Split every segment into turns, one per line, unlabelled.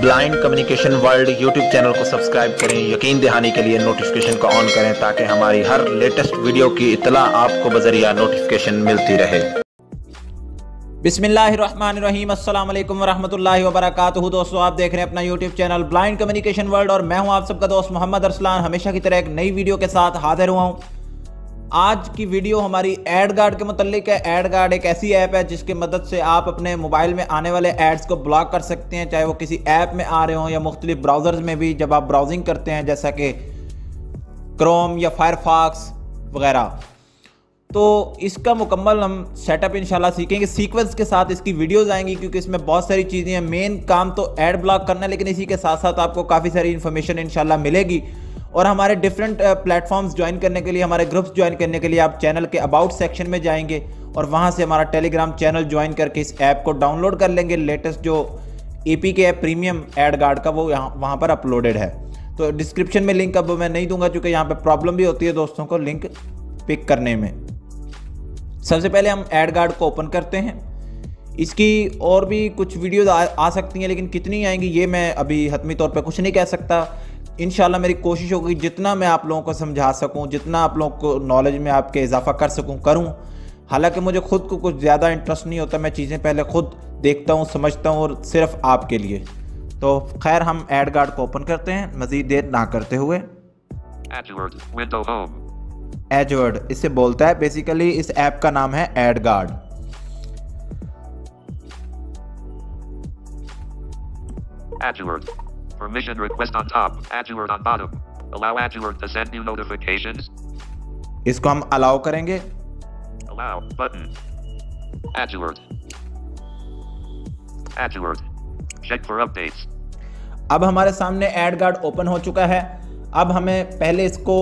Blind communication world YouTube channel को subscribe करें। यकीन दहानी के लिए नोटिफिकेशन को ऑन करें ताकि हमारी हर लेटेस्ट वीडियो की इत्तला आपको बजरिया नोटिफिकेशन मिलती रहे।
बिस्मिल्लाहिर्रहमानिर्रहीम, अस्सलाम वालेकुम वरहमतुल्लाहि वबरकातुहू। दोस्तों, आप देख रहे हैं अपना YouTube channel blind communication world और मैं हूं आप सबका दोस्त मोहम्मद अरसलान। हमेशा की तरह एक नई वीडियो के साथ हाजिर हुआ हूं। आज की वीडियो हमारी एडगार्ड के मुतल्लिक है। एडगार्ड एक ऐसी ऐप है जिसकी मदद से आप अपने मोबाइल में आने वाले एड्स को ब्लॉक कर सकते हैं, चाहे वो किसी ऐप में आ रहे हों या मुख्तलिफ ब्राउज़र्स में भी। जब आप ब्राउजिंग करते हैं जैसा कि क्रोम या फायरफॉक्स वगैरह, तो इसका मुकम्मल हम सेटअप इंशाल्लाह सीखेंगे। सीक्वेंस के साथ इसकी वीडियोज़ आएंगी क्योंकि इसमें बहुत सारी चीज़ें हैं। मेन काम तो ऐड ब्लॉक करना है, लेकिन इसी के साथ साथ आपको काफ़ी सारी इन्फॉर्मेशन इंशाल्लाह मिलेगी। और हमारे डिफरेंट प्लेटफॉर्म्स ज्वाइन करने के लिए, हमारे ग्रुप्स ज्वाइन करने के लिए आप चैनल के अबाउट सेक्शन में जाएंगे और वहाँ से हमारा टेलीग्राम चैनल ज्वाइन करके इस ऐप को डाउनलोड कर लेंगे। लेटेस्ट जो APK है प्रीमियम एडगार्ड का, वो वहाँ पर अपलोडेड है। तो डिस्क्रिप्शन में लिंक अब मैं नहीं दूंगा क्योंकि यहाँ पर प्रॉब्लम भी होती है दोस्तों को लिंक पिक करने में। सबसे पहले हम एडगार्ड को ओपन करते हैं। इसकी और भी कुछ वीडियोज़ आ सकती हैं, लेकिन कितनी आएंगी ये मैं अभी हतमी तौर पे कुछ नहीं कह सकता। इंशाल्लाह मेरी कोशिश होगी जितना मैं आप लोगों को समझा सकूं, जितना आप लोगों को नॉलेज में आपके इजाफा कर सकूं करूं। हालांकि मुझे खुद को कुछ ज़्यादा इंटरेस्ट नहीं होता, मैं चीज़ें पहले खुद देखता हूं, समझता हूं, और सिर्फ आपके लिए। तो खैर हम एडगार्ड को ओपन करते हैं मज़ीद देर ना करते हुए। एडवर्ड इससे बोलता है। बेसिकली इस ऐप का नाम है AdGuard.
Permission request on top, AdWord on bottom. Allow AdWord to send new notifications.
इसको हम अलाउ करेंगे।
Allow button. AdWord. AdWord. Check for updates.
अब हमारे सामने एडगार्ड ओपन हो चुका है। अब हमें पहले इसको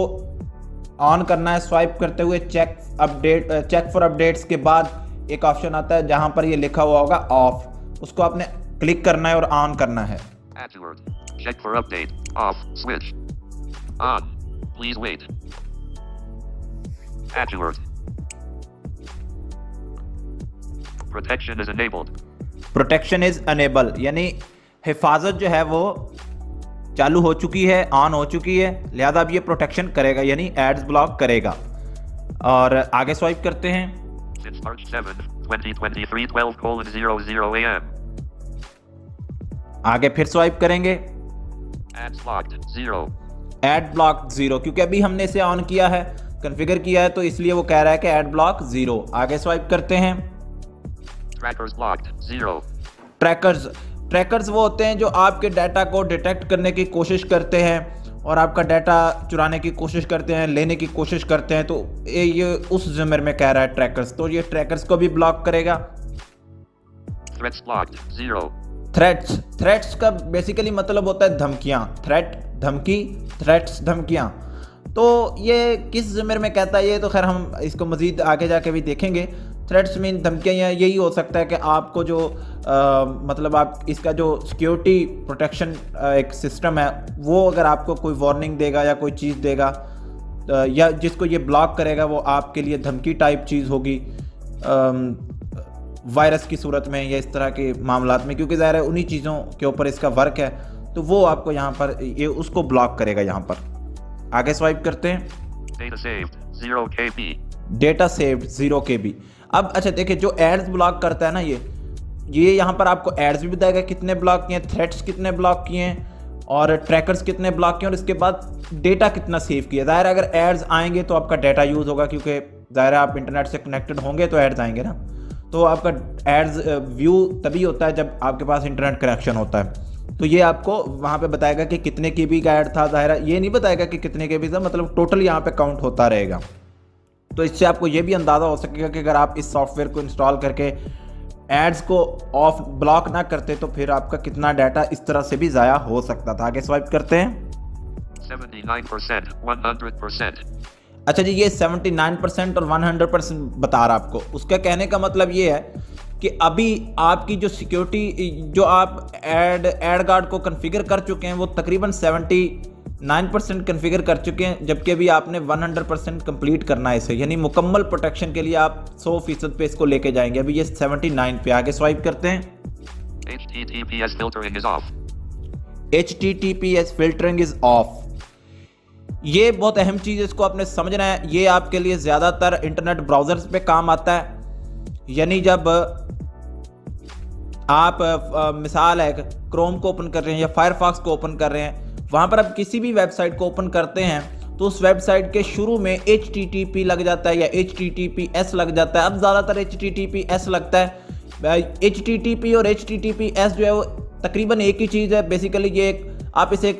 ऑन करना है स्वाइप करते हुए। चेक फॉर अपडेट्स के बाद एक ऑप्शन आता है जहां पर ये लिखा हुआ होगा ऑफ, उसको आपने क्लिक करना है और ऑन करना है।
AdWord. Check for update. Off. Switch. On. Please wait. AdWord. Protection is enabled.
Protection is unable, यानी हिफाजत जो है वो चालू हो चुकी है, ऑन हो चुकी है, लिहाजा अब ये प्रोटेक्शन करेगा, यानी एड्स ब्लॉक करेगा। और आगे स्वाइप करते हैं।
Since March 7, 2023, 12:00 a.m.
आगे फिर स्वाइप करेंगे।
Ads blocked. 0.
एड ब्लॉक 0, क्योंकि अभी हमने इसे ऑन किया है, कॉन्फ़िगर किया है, तो इसलिए वो कह रहा है कि एड ब्लॉक 0। आगे स्वाइप करते हैं।
Trackers blocked. 0.
ट्रैकर्स वो होते हैं जो आपके डाटा को डिटेक्ट करने की कोशिश करते हैं और आपका डाटा चुराने की कोशिश करते हैं, लेने की कोशिश करते हैं। तो ये उस ज़मर में कह रहा है ट्रैकर्स, तो ये ट्रैकर्स को भी ब्लॉक करेगा।
Threats blocked. 0.
थ्रेट्स का बेसिकली मतलब होता है धमकियाँ। थ्रेट धमकी, थ्रेट्स धमकियाँ। तो ये किस ज़मर में कहता है ये तो खैर हम इसको मज़ीद आगे जाके भी देखेंगे। थ्रेट्स मीन धमकियाँ, यही हो सकता है कि आपको जो मतलब आप इसका जो सिक्योरिटी प्रोटेक्शन एक सिस्टम है वो अगर आपको कोई वार्निंग देगा या कोई चीज़ देगा या जिसको ये ब्लॉक करेगा वो आपके लिए धमकी टाइप चीज़ होगी, वायरस की सूरत में या इस तरह के मामलात में, क्योंकि ज़ाहिर है उन्हीं चीज़ों के ऊपर इसका वर्क है, तो वो आपको यहाँ पर ये उसको ब्लॉक करेगा। यहाँ पर आगे स्वाइप करते हैं।
Data saved. 0 KB.
Data saved 0 KB। अब अच्छा देखिए, जो एड्स ब्लॉक करता है ना ये यहाँ पर आपको एड्स भी बताएगा कितने ब्लॉक किए हैं, थ्रेट्स कितने ब्लॉक किए हैं और ट्रैकर्स कितने ब्लॉक किए, और इसके बाद डेटा कितना सेव किया। ज़ाहिर है अगर एड्स आएंगे तो आपका डाटा यूज़ होगा, क्योंकि ज़ाहिर है आप इंटरनेट से कनेक्टेड होंगे तो एड्स आएंगे ना। तो आपका एड्स व्यू तभी होता है जब आपके पास इंटरनेट कनेक्शन होता है। तो ये आपको वहाँ पे बताएगा कि कितने KB का ऐड था। ज़ाहिर है ये नहीं बताएगा कि कितने KB था, मतलब टोटल यहाँ पे काउंट होता रहेगा। तो इससे आपको ये भी अंदाज़ा हो सकेगा कि अगर आप इस सॉफ्टवेयर को इंस्टॉल करके एड्स को ऑफ ब्लॉक ना करते तो फिर आपका कितना डाटा इस तरह से भी ज़ाया हो सकता था। आगे स्वाइप करते हैं।
79%. 100%.
अच्छा जी, ये 79% और 100% बता रहा आपको। उसका कहने का मतलब ये है कि अभी आपकी जो सिक्योरिटी जो आप एडगार्ड को कॉन्फ़िगर कर चुके हैं वो तकरीबन 79% कॉन्फ़िगर कर चुके हैं, जबकि अभी आपने 100% कंप्लीट करना है इसे, यानी मुकम्मल प्रोटेक्शन के लिए आप 100% पे इसको लेके जाएंगे। अभी ये 79 पे। आगे स्वाइप करते हैं।
HTTPS filtering is off.
HTTPS filtering is of. ये बहुत अहम चीज़, इसको आपने समझना है। ये आपके लिए ज़्यादातर इंटरनेट ब्राउज़र्स पे काम आता है। यानी जब आप मिसाल है क्रोम को ओपन कर रहे हैं या फायरफॉक्स को ओपन कर रहे हैं, वहाँ पर आप किसी भी वेबसाइट को ओपन करते हैं तो उस वेबसाइट के शुरू में HTTP लग जाता है या HTTPS लग जाता है। अब ज़्यादातर HTTPS लगता है। HTTP और HTTPS जो है वो तकरीबन एक ही चीज़ है। बेसिकली ये आप इसे एक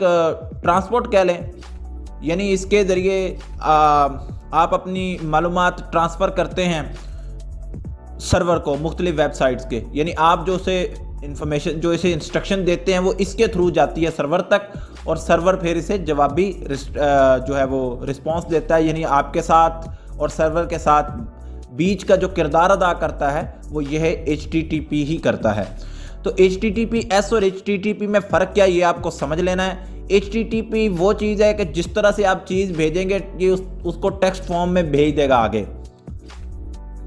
ट्रांसपोर्ट कह लें, यानी इसके ज़रिए आप अपनी मालूमात ट्रांसफ़र करते हैं सर्वर को मुख्तलिफ वेबसाइट्स के। यानी आप जो उसे इंफॉर्मेशन जो इसे इंस्ट्रक्शन देते हैं वो इसके थ्रू जाती है सर्वर तक, और सर्वर फिर इसे जवाबी जो है वो रिस्पॉन्स देता है। यानी आपके साथ और सर्वर के साथ बीच का जो किरदार अदा करता है वो यह HTTP ही करता है। तो HTTPS और HTTP में फ़र्क क्या है ये आपको समझ लेना है। HTTP वो चीज़ है कि जिस तरह से आप चीज़ भेजेंगे ये उसको टेक्स्ट फॉर्म में भेज देगा आगे।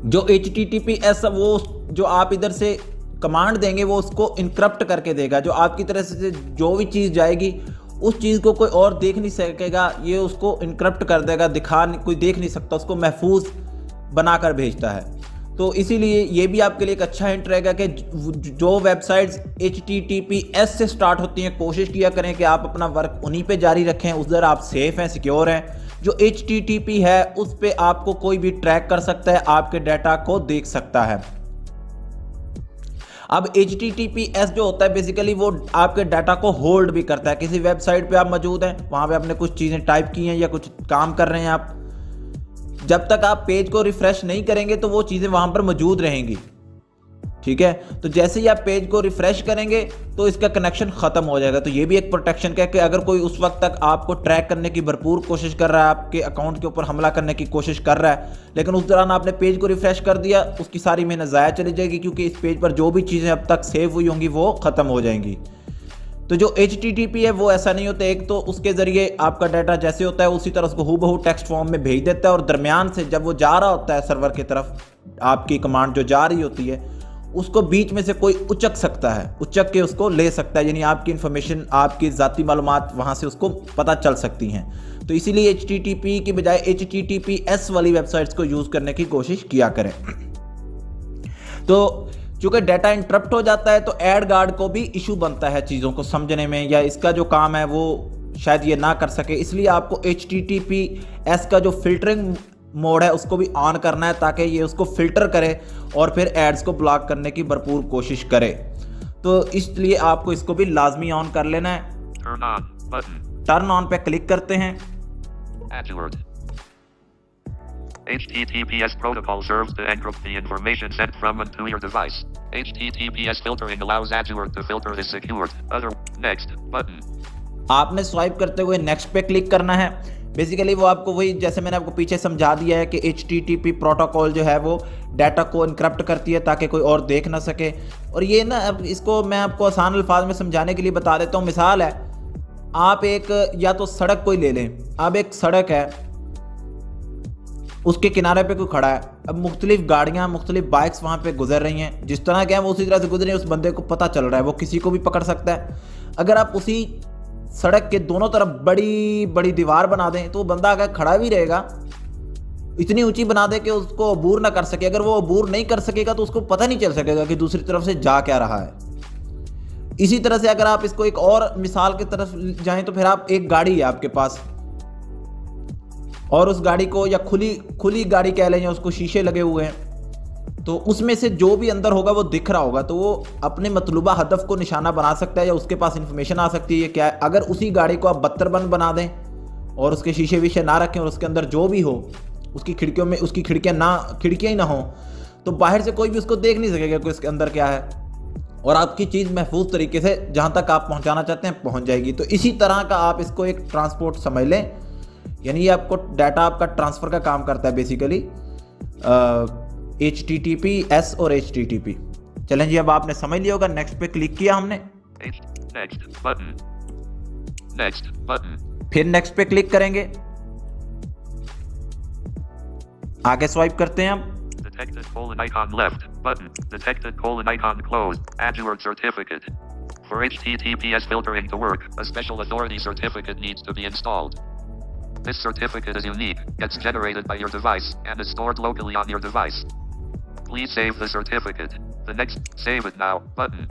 जो HTTPS वो जो आप इधर से कमांड देंगे वो उसको इनक्रप्ट करके देगा। जो आपकी तरह से जो भी चीज़ जाएगी उस चीज़ को कोई और देख नहीं सकेगा, ये उसको इनक्रप्ट कर देगा, कोई देख नहीं सकता, उसको महफूज बनाकर भेजता है। तो इसीलिए ये भी आपके लिए एक अच्छा हिंट रहेगा कि जो वेबसाइट्स HTTPS से स्टार्ट होती हैं कोशिश किया करें कि आप अपना वर्क उन्हीं पे जारी रखें, उधर आप सेफ़ हैं, सिक्योर हैं। जो HTTP है उस पे आपको कोई भी ट्रैक कर सकता है, आपके डाटा को देख सकता है। अब HTTPS जो होता है बेसिकली वो आपके डाटा को होल्ड भी करता है। किसी वेबसाइट पे आप मौजूद हैं, वहाँ पे आपने कुछ चीज़ें टाइप की हैं या कुछ काम कर रहे हैं आप, जब तक आप पेज को रिफ़्रेश नहीं करेंगे तो वो चीज़ें वहाँ पर मौजूद रहेंगी। ठीक है, तो जैसे ही आप पेज को रिफ़्रेश करेंगे तो इसका कनेक्शन ख़त्म हो जाएगा। तो ये भी एक प्रोटेक्शन है कि अगर कोई उस वक्त तक आपको ट्रैक करने की भरपूर कोशिश कर रहा है, आपके अकाउंट के ऊपर हमला करने की कोशिश कर रहा है, लेकिन उस दौरान आपने पेज को रिफ़्रेश कर दिया, उसकी सारी मेहनत ज़ाया चली जाएगी, क्योंकि इस पेज पर जो भी चीज़ें अब तक सेव हुई होंगी वो ख़त्म हो जाएंगी। तो जो HTTP है वो ऐसा नहीं होता। एक तो उसके ज़रिए आपका डाटा जैसे होता है उसी तरह उसको हूबहू टेक्स्ट फॉर्म में भेज देता है, और दरमियान से जब वो जा रहा होता है सर्वर की तरफ, आपकी कमांड जो जा रही होती है उसको बीच में से कोई उचक सकता है, उचक के उसको ले सकता है। यानी आपकी इन्फॉर्मेशन, आपकी ज़ाती मालूमात वहाँ से उसको पता चल सकती हैं। तो इसीलिए HTTP की बजाय HTTPS वाली वेबसाइट्स को यूज़ करने की कोशिश किया करें। तो चूँकि डाटा इंटरप्ट हो जाता है तो एड गार्ड को भी इशू बनता है चीज़ों को समझने में, या इसका जो काम है वो शायद ये ना कर सके। इसलिए आपको HTTPS का जो फिल्टरिंग मोड है उसको भी ऑन करना है, ताकि ये उसको फिल्टर करे और फिर एड्स को ब्लॉक करने की भरपूर कोशिश करे। तो इसलिए आपको इसको भी लाजमी ऑन कर लेना है। टर्न ऑन पे क्लिक करते हैं।
HTTPS protocol serves to encrypt the information sent from and to your device. HTTPS filtering allows Azure to filter the secured. Other next button.
आपने स्वाइप करते हुए नेक्स्ट पे क्लिक करना है। बेसिकली वो आपको वही जैसे मैंने आपको पीछे समझा दिया है कि HTTP प्रोटोकॉल जो है वो डाटा को इनक्रप्ट करती है ताकि कोई और देख ना सके। और ये ना अब इसको मैं आपको आसान अल्फाज में समझाने के लिए बता देता हूँ। मिसाल है, आप एक या तो सड़क कोई ले लें। अब एक सड़क है, उसके किनारे पे कोई खड़ा है। अब मुख्तलिफ गाड़ियाँ, मुख्तलिफ बाइक्स वहाँ पे गुजर रही हैं। जिस तरह के हैं वो उसी तरह से गुजर रही है, उस बंदे को पता चल रहा है, वो किसी को भी पकड़ सकता है। अगर आप उसी सड़क के दोनों तरफ बड़ी बड़ी दीवार बना दें तो वो बंदा अगर खड़ा भी रहेगा, इतनी ऊंची बना दे कि उसको अबूर ना कर सके। अगर वो अबूर नहीं कर सकेगा तो उसको पता नहीं चल सकेगा कि दूसरी तरफ से जा क्या रहा है। इसी तरह से अगर आप इसको एक और मिसाल की तरफ जाएं तो फिर आप एक गाड़ी है आपके पास, और उस गाड़ी को या खुली गाड़ी कह लें, या उसको शीशे लगे हुए हैं, तो उसमें से जो भी अंदर होगा वो दिख रहा होगा, तो वो अपने मतलूबा हदफ को निशाना बना सकता है या उसके पास इंफॉर्मेशन आ सकती है क्या है। अगर उसी गाड़ी को आप बत्तरबंद बना दें और उसके शीशे वीशे ना रखें और उसके अंदर जो भी हो उसकी खिड़कियों में उसकी खिड़कियाँ ही ना हो, तो बाहर से कोई भी उसको देख नहीं सकेगा कि उसके अंदर क्या है, और आपकी चीज़ महफूज तरीके से जहाँ तक आप पहुँचाना चाहते हैं पहुँच जाएगी। तो इसी तरह का आप इसको एक ट्रांसपोर्ट समझ लें। यानी ये आपको डाटा आपका ट्रांसफ़र का काम करता है बेसिकली, HTTPS और HTTP। चलें जी, अब आपने समझ लिया होगा। नेक्स्ट पे क्लिक किया हमने,
नेक्स्ट बटन,
फिर नेक्स्ट पे क्लिक करेंगे, आगे स्वाइप करते हैं हम।
Detected: icon left button, detected: icon closed, Azure certificate, For HTTPS filtering to work, a special authority certificate needs to be installed. This certificate is unique, gets generated by your device, and is stored locally on your device. Please save the certificate. The next Save It Now button.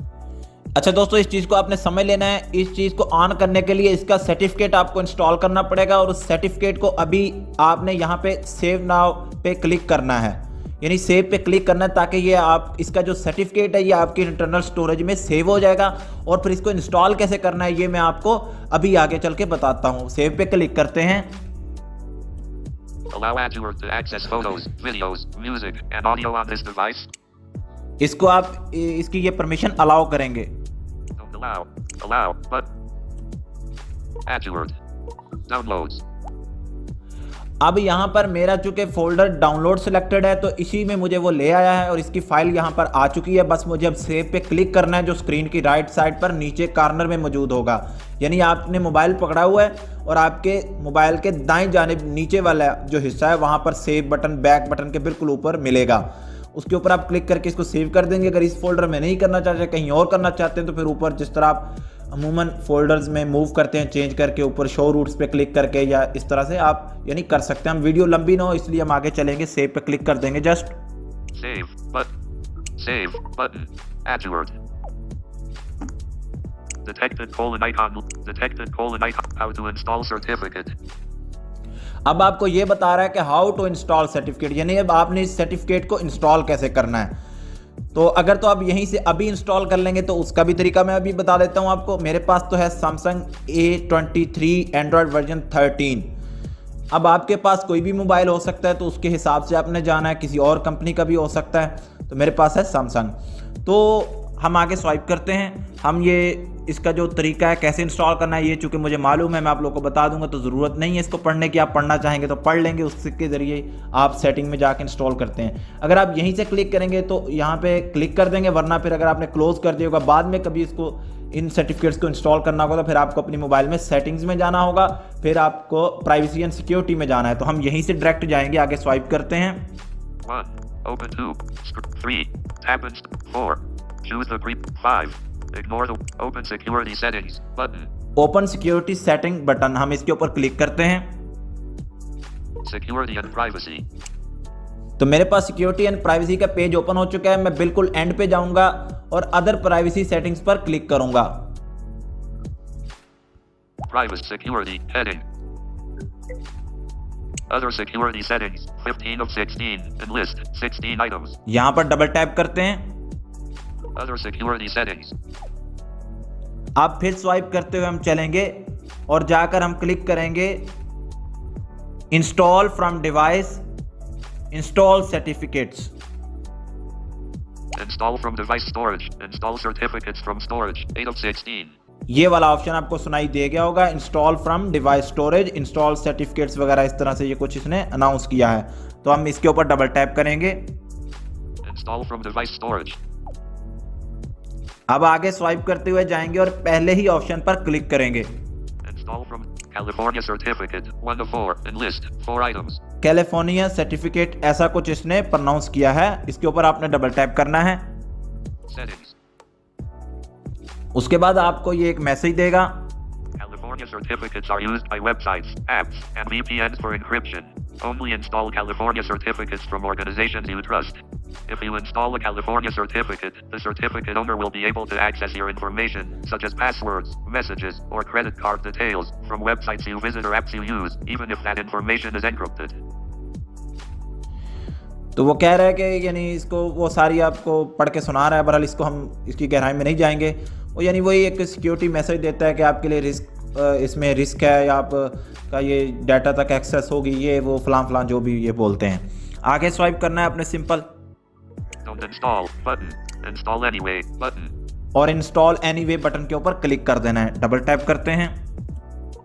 अच्छा दोस्तों, इस चीज़ को आपने समझ लेना है। इस चीज़ को ऑन करने के लिए इसका सर्टिफिकेट आपको इंस्टॉल करना पड़ेगा और उस सर्टिफिकेट को अभी आपने यहाँ पे सेव नाउ पे क्लिक करना है, यानी सेव पे क्लिक करना है, ताकि ये आप इसका जो सर्टिफिकेट है ये आपकी इंटरनल स्टोरेज में सेव हो जाएगा। और फिर इसको इंस्टॉल कैसे करना है ये मैं आपको अभी आगे चल के बताता हूँ। सेव पे क्लिक करते हैं।
Allow Azure to access photos, videos, music, and audio on this device.
इसको आप इसकी ये परमिशन अलाउ करेंगे।
Allow, but Azure downloads.
अब यहाँ पर मेरा चूंकि फोल्डर डाउनलोड सिलेक्टेड है तो इसी में मुझे वो ले आया है और इसकी फाइल यहाँ पर आ चुकी है। बस मुझे अब सेव पे क्लिक करना है, जो स्क्रीन की राइट साइड पर नीचे कॉर्नर में मौजूद होगा। यानी आपने मोबाइल पकड़ा हुआ है और आपके मोबाइल के दाएं जानिब नीचे वाला जो हिस्सा है वहाँ पर सेव बटन बैक बटन के बिल्कुल ऊपर मिलेगा। उसके ऊपर आप क्लिक करके इसको सेव कर देंगे। अगर इस फोल्डर में नहीं करना चाहते, कहीं और करना चाहते हैं, तो फिर ऊपर जिस तरह आप अमूमन फोल्डर्स में मूव करते हैं चेंज करके, ऊपर शो रूट्स पे क्लिक करके, या इस तरह से आप यानी कर सकते हैं। हम वीडियो लंबी ना हो इसलिए हम आगे चलेंगे। सेव पे क्लिक कर देंगे just.
Save button. Azure. Detected colon icon. How to install certificate.
अब आपको ये बता रहा है कि हाउ टू इंस्टॉल सर्टिफिकेट, यानी अब आपने इस सर्टिफिकेट को इंस्टॉल कैसे करना है। तो अगर तो आप यहीं से अभी इंस्टॉल कर लेंगे तो उसका भी तरीका मैं अभी बता देता हूं आपको। मेरे पास तो है Samsung A23 एंड्रॉयड वर्जन 13। अब आपके पास कोई भी मोबाइल हो सकता है तो उसके हिसाब से आपने जाना है, किसी और कंपनी का भी हो सकता है। तो मेरे पास है Samsung। तो हम आगे स्वाइप करते हैं। हम ये इसका जो तरीका है कैसे इंस्टॉल करना है ये चूँकि मुझे मालूम है, मैं आप लोगों को बता दूंगा, तो ज़रूरत नहीं है इसको पढ़ने की। आप पढ़ना चाहेंगे तो पढ़ लेंगे, उसके ज़रिए आप सेटिंग में जाके इंस्टॉल करते हैं। अगर आप यहीं से क्लिक करेंगे तो यहाँ पे क्लिक कर देंगे, वरना फिर अगर आपने क्लोज़ कर दिया होगा, बाद में कभी इसको इन सर्टिफिकेट्स को इंस्टॉल करना होगा तो फिर आपको अपनी मोबाइल में सेटिंग्स में जाना होगा, फिर आपको प्राइवेसी एंड सिक्योरिटी में जाना है। तो हम यहीं से डायरेक्ट जाएंगे। आगे स्वाइप करते हैं।
1 open 2 3 tab 4 choose the 5 ignore the open security settings button.
Open security setting button, हम इसके ऊपर क्लिक करते हैं।
Security and privacy.
तो मेरे पास सिक्योरिटी एंड प्राइवेसी का पेज ओपन हो चुका है। मैं बिल्कुल एंड पे जाऊंगा और अदर प्राइवेसी सेटिंग्स पर क्लिक करूंगा।
Private security heading. Other security settings 15 of 16 and list 16 items.
यहां पर डबल टैप करते हैं।
Other security settings.
आप फिर स्वाइप करते हुए हम चलेंगे और जाकर हम क्लिक करेंगे install from device, install certificates.
Install from device storage. Install certificates from storage 8 of 16.
ये वाला ऑप्शन आपको सुनाई दे गया होगा, install from device storage, install certificates वगैरह, इस तरह से ये कुछ इसने अनाउंस किया है। तो हम इसके ऊपर डबल टैप करेंगे।
Install from device storage.
अब आगे स्वाइप करते हुए जाएंगे और पहले ही ऑप्शन पर क्लिक करेंगे।
Install from California certificate 1 of 4 and list 4 items.
California certificate ऐसा कुछ इसने प्रोनाउंस किया है, इसके ऊपर आपने डबल टैप करना है।
Settings.
उसके बाद आपको ये एक मैसेज देगा।
California certificates are used by websites, apps, and VPNs for encryption. Only install California certificates from organizations you trust. If you install a California certificate, the certificate owner will be able to access your information, such as passwords, messages, or credit card details, from websites you visit or apps you use, even if that information is encrypted.
तो वो कह रहा है कि यानी इसको वो सारी आपको पढ़ के सुना रहा है, बहरहाल इसको हम इसकी गहराई में नहीं जाएंगे। वो यानी वही एक सिक्योरिटी मैसेज देता है कि आपके लिए इसमें रिस्क है या आपका ये डाटा तक एक्सेस होगी, ये वो फलां जो भी ये बोलते हैं। आगे स्वाइप करना है अपने simple.
Don't install button. Install anyway button.
और इंस्टॉल एनीवे बटन के ऊपर क्लिक कर देना है। डबल टैप करते हैं।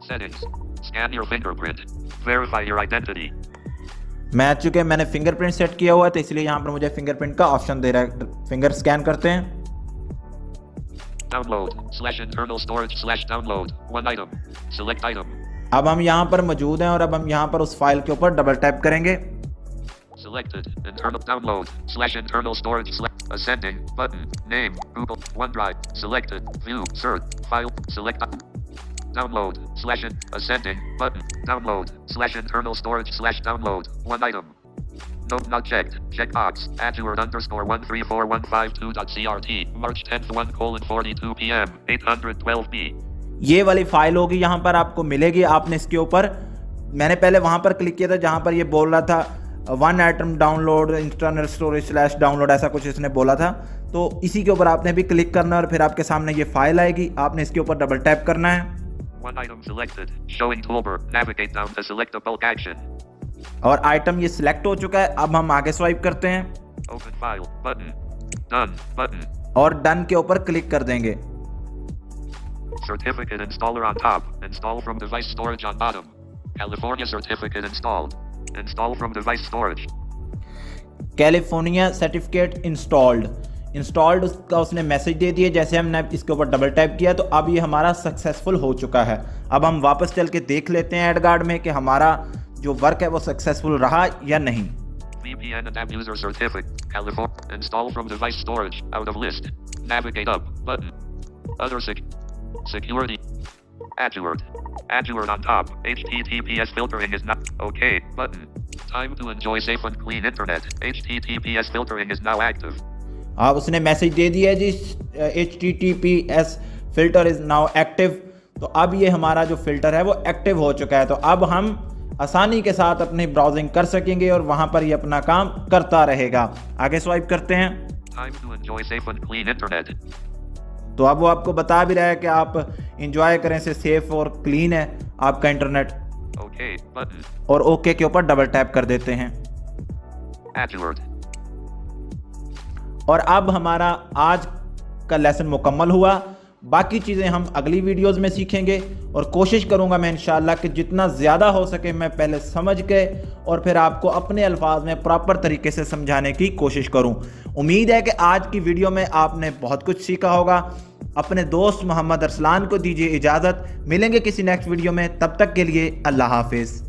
Settings. Scan your fingerprint. Verify your identity.
मैंने फिंगरप्रिंट सेट किया हुआ है तो इसलिए यहाँ पर मुझे फिंगरप्रिंट का ऑप्शन दे रहा है। फिंगर स्कैन करते हैं।
Download /internal storage /download 1 item. Select item.
अब हम यहाँ पर मौजूद हैं और अब हम यहाँ पर उस फाइल के ऊपर डबल टैप करेंगे।
Selected internal download /internal storage ascending button name Google OneDrive Selected. View. Search. File. Select. Download. Ascending. Button. Download. Internal storage. Download. One item. Note not checked. Checkbox. Azure_134152.crt. March 10th 1:42 p.m. 812 b.
ये वाली file होगी, यहाँ पर आपको मिलेगी। आपने इसके ऊपर, मैंने पहले वहाँ पर क्लिक किया था जहाँ पर ये बोल रहा था 1 item download internal storage /download, ऐसा कुछ इसने बोला था। तो इसी के ऊपर आपने भी क्लिक करना है और फिर आपके सामने ये फाइल आएगी। आपने इसके ऊपर डबल टैप करना है।
One item selected. Showing toolbar. Navigate down to select a bulk action.
और आइटम ये सिलेक्ट हो चुका है। अब हम आगे स्वाइप करते हैं।
Open file. Button. Done. Button.
और डन के ऊपर क्लिक कर देंगे।
Certificate installer on top. Install from device storage on bottom. California certificate installed. Install from device storage.
California certificate installed का उसने मैसेज दे दिया। जैसे हमने इसके ऊपर डबल टैप किया तो अब ये हमारा सक्सेसफुल हो चुका है। अब हम वापस चल के देख लेते हैं एडगार्ड में कि हमारा जो वर्क है वो सक्सेसफुल रहा या नहीं।
VPN and app user certificate. California. Install from device storage. Out of list. Navigate up. Button. Other security. Azure on top. HTTPS filtering is not okay. Button. Time to enjoy safe and clean internet. HTTPS filtering is now active.
आप उसने message दे दिया जी HTTPS filter is now active. तो अब ये हमारा जो filter है वो एक्टिव हो चुका है। तो अब हम आसानी के साथ अपनी ब्राउजिंग कर सकेंगे और वहां पर ये अपना काम करता रहेगा। आगे स्वाइप करते हैं।
Time to enjoy safe and clean internet.
तो अब वो आपको बता भी रहा है कि आप इंजॉय करें से सेफ और क्लीन है आपका इंटरनेट।
Okay, button.
और ओके के ऊपर डबल टैप कर देते हैं।
Azure.
और अब हमारा आज का लेसन मुकम्मल हुआ। बाकी चीज़ें हम अगली वीडियोस में सीखेंगे और कोशिश करूंगा मैं इंशाल्लाह कि जितना ज़्यादा हो सके मैं पहले समझ के और फिर आपको अपने अल्फाज में प्रॉपर तरीके से समझाने की कोशिश करूं। उम्मीद है कि आज की वीडियो में आपने बहुत कुछ सीखा होगा। अपने दोस्त मोहम्मद अरसलान को दीजिए इजाज़त। मिलेंगे किसी नेक्स्ट वीडियो में, तब तक के लिए अल्लाह हाफिज़।